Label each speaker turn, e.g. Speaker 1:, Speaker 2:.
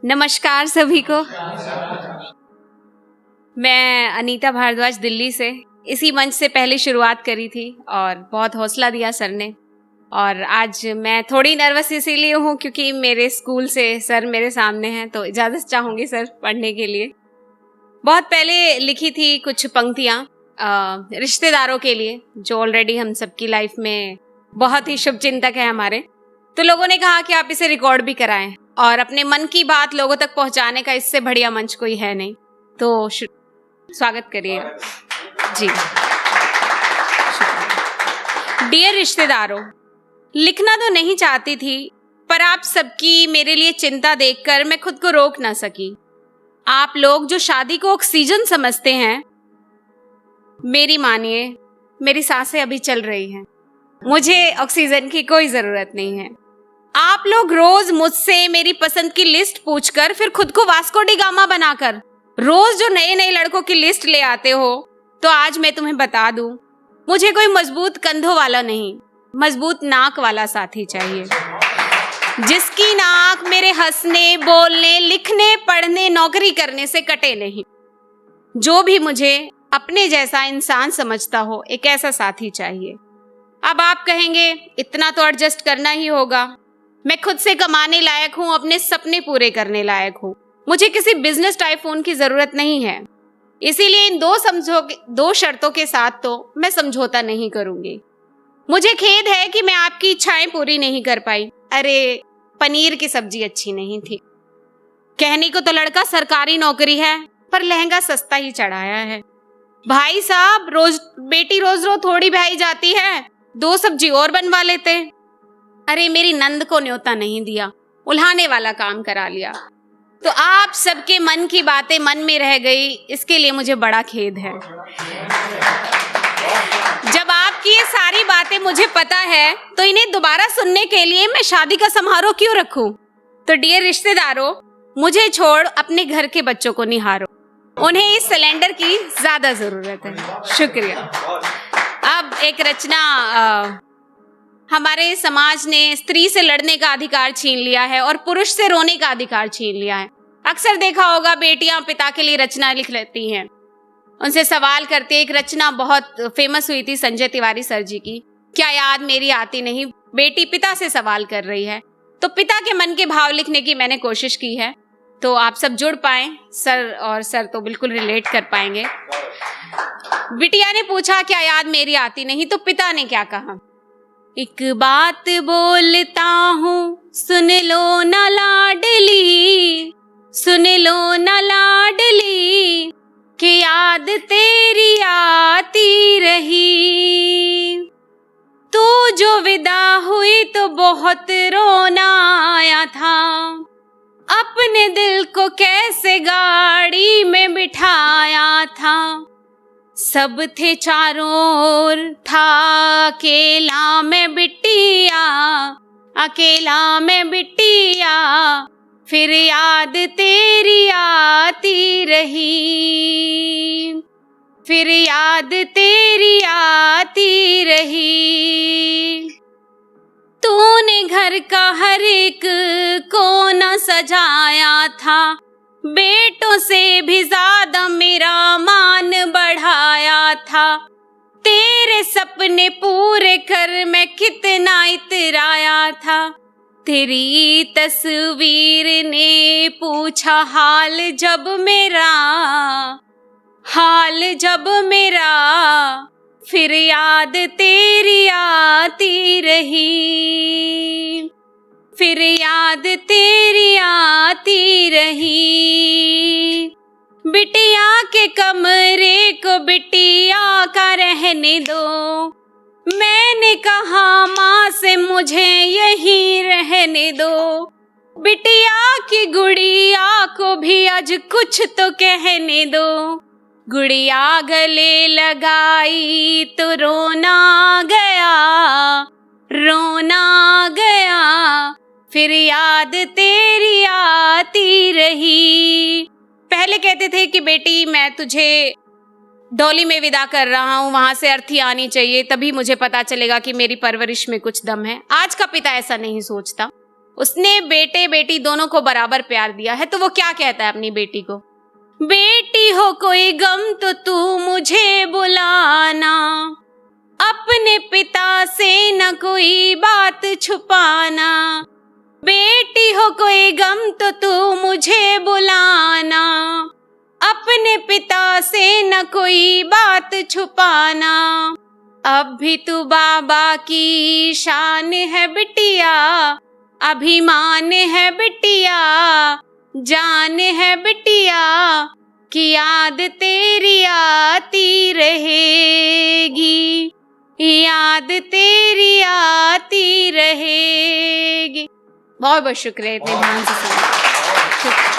Speaker 1: नमस्कार सभी को। मैं अनीता भारद्वाज दिल्ली से इसी मंच से पहले शुरुआत करी थी और बहुत हौसला दिया सर ने। और आज मैं थोड़ी नर्वस इसीलिए हूँ क्योंकि मेरे स्कूल से सर मेरे सामने हैं, तो इजाज़त चाहूँगी सर पढ़ने के लिए। बहुत पहले लिखी थी कुछ पंक्तियाँ रिश्तेदारों के लिए, जो ऑलरेडी हम सबकी लाइफ में बहुत ही शुभचिंतक है हमारे। तो लोगों ने कहा कि आप इसे रिकॉर्ड भी कराएं, और अपने मन की बात लोगों तक पहुंचाने का इससे बढ़िया मंच कोई है नहीं। तो स्वागत करिए जी। डियर रिश्तेदारों, लिखना तो नहीं चाहती थी, पर आप सबकी मेरे लिए चिंता देखकर मैं खुद को रोक ना सकी। आप लोग जो शादी को ऑक्सीजन समझते हैं, मेरी मानिए, मेरी सांसें अभी चल रही हैं। मुझे ऑक्सीजन की कोई जरूरत नहीं है। आप लोग रोज मुझसे मेरी पसंद की लिस्ट पूछकर फिर खुद को वास्को डी गामा बनाकर रोज जो नए नए लड़कों की लिस्ट ले आते हो, तो आज मैं तुम्हें बता दूं, मुझे कोई मजबूत कंधों वाला नहीं, मजबूत नाक वाला साथी चाहिए, जिसकी नाक मेरे हंसने, बोलने, लिखने, पढ़ने, नौकरी करने से कटे नहीं। जो भी मुझे अपने जैसा इंसान समझता हो, एक ऐसा साथी चाहिए। अब आप कहेंगे इतना तो एडजस्ट करना ही होगा। मैं खुद से कमाने लायक हूँ, अपने सपने पूरे करने लायक हूँ। मुझे किसी बिजनेस टाइफून की जरूरत नहीं है। इसीलिए इन दो शर्तों के साथ तो मैं समझौता नहीं करूंगी। मुझे खेद है कि मैं आपकी इच्छाएं पूरी नहीं कर पाई। अरे, पनीर की सब्जी अच्छी नहीं थी। कहने को तो लड़का सरकारी नौकरी है, पर लहंगा सस्ता ही चढ़ाया है। भाई साहब, बेटी रोज रोज थोड़ी भाई जाती है, 2 सब्जी और बनवा लेते। अरे, मेरी नंद को न्योता नहीं दिया, उल्हाने वाला काम करा लिया। तो आप सबके मन की बातें मन में रह गई, इसके लिए मुझे बड़ा खेद है। जब आपकी ये सारी बातें मुझे पता है, तो इन्हें दोबारा सुनने के लिए मैं शादी का समारोह क्यों रखूं? तो डियर रिश्तेदारों, मुझे छोड़ अपने घर के बच्चों को निहारो, उन्हें इस सिलेंडर की ज्यादा जरूरत है। शुक्रिया। अब एक रचना, हमारे समाज ने स्त्री से लड़ने का अधिकार छीन लिया है और पुरुष से रोने का अधिकार छीन लिया है। अक्सर देखा होगा, बेटियां पिता के लिए रचना लिख लेती हैं, उनसे सवाल करती है। एक रचना बहुत फेमस हुई थी संजय तिवारी सर जी की, क्या याद मेरी आती नहीं। बेटी पिता से सवाल कर रही है, तो पिता के मन के भाव लिखने की मैंने कोशिश की है, तो आप सब जुड़ पाए। सर तो बिल्कुल रिलेट कर पाएंगे। बिटिया ने पूछा क्या याद मेरी आती नहीं, तो पिता ने क्या कहा, एक बात बोलता हूँ सुन लो ना लाडली, सुन लो ना लाडली, कि याद तेरी आती रही। तू जो विदा हुई तो बहुत रोना आया था, अपने दिल को कैसे गाड़ी में बिठाया था। सब थे चारों ओर, था अकेला मैं बिटिया, अकेला मैं बिटिया, फिर याद तेरी आती रही, फिर याद तेरी आती रही। तूने घर का हर एक कोना सजाया था, बेटों से भी ज्यादा मेरा मान बढ़ाया था। तेरे सपने पूरे कर मैं कितना इतराया था। तेरी तस्वीर ने पूछा हाल जब मेरा, हाल जब मेरा, फिर याद तेरी आती रही, फिर याद तेरी आती रही। बिटिया के कमरे को बिटिया का रहने दो, मैंने कहा माँ से मुझे यहीं रहने दो। बिटिया की गुड़िया को भी आज कुछ तो कहने दो। गुड़िया गले लगाई तो रोना गया, रोना गया, फिर याद तेरी आती रही। पहले कहते थे कि बेटी मैं तुझे डोली में विदा कर रहा हूँ, वहां से अर्थी आनी चाहिए, तभी मुझे पता चलेगा कि मेरी परवरिश में कुछ दम है। आज का पिता ऐसा नहीं सोचता। उसने बेटे बेटी दोनों को बराबर प्यार दिया है, तो वो क्या कहता है अपनी बेटी को? बेटी हो कोई गम तो तू मुझे बुलाना, अपने पिता से न कोई बात छुपाना। बेटी हो कोई गम तो तू मुझे बुलाना, अपने पिता से न कोई बात छुपाना। अब भी तू बाबा की शान है बिटिया, अभिमान है बिटिया, जान है बिटिया, कि याद तेरी आती रहेगी, याद तेरी आती रहेगी। बहुत बहुत शुक्रिया इतने ध्यान से सुनने।